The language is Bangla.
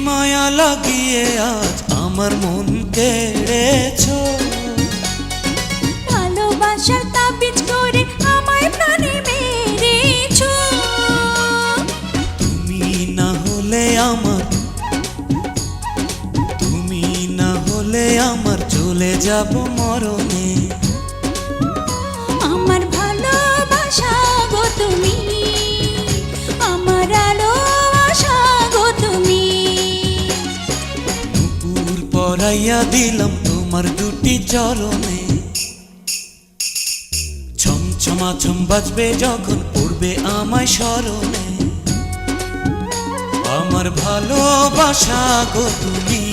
মায়া লাগিয়ে আজ আমার মন কেড়েছো। ভালোবাসার তাবিজ করে আমায় প্রাণে মেরেছো। তুমি না হলে আমার, তুমি না হলে আমার চলে যাব মরণে। আমার ভালোবাসা গো তুমি, আমার আলো আশা গো তুমি। নুপুর পরাইয়া দিলাম তোমার দুটি চরণে। ছমছমাছম বাজবে যখন পড়বে আমায় স্মরণে। আমার ভালোবাসা গো তুমি।